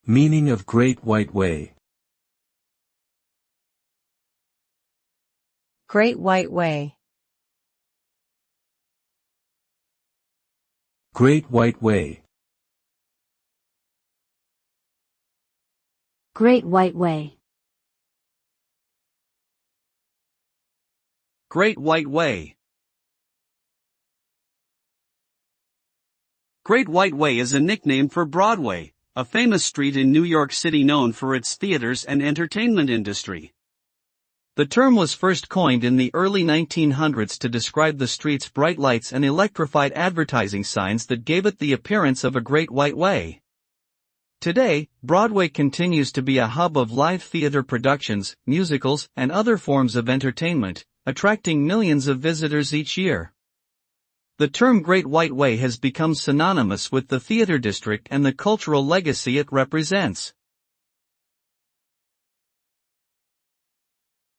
Meaning of Great White Way. Great White Way. Great White Way. Great White Way. Great White Way. Great White Way is a nickname for Broadway, a famous street in New York City known for its theaters and entertainment industry. The term was first coined in the early 1900s to describe the street's bright lights and electrified advertising signs that gave it the appearance of a great white way. Today, Broadway continues to be a hub of live theater productions, musicals, and other forms of entertainment, attracting millions of visitors each year. The term Great White Way has become synonymous with the theater district and the cultural legacy it represents.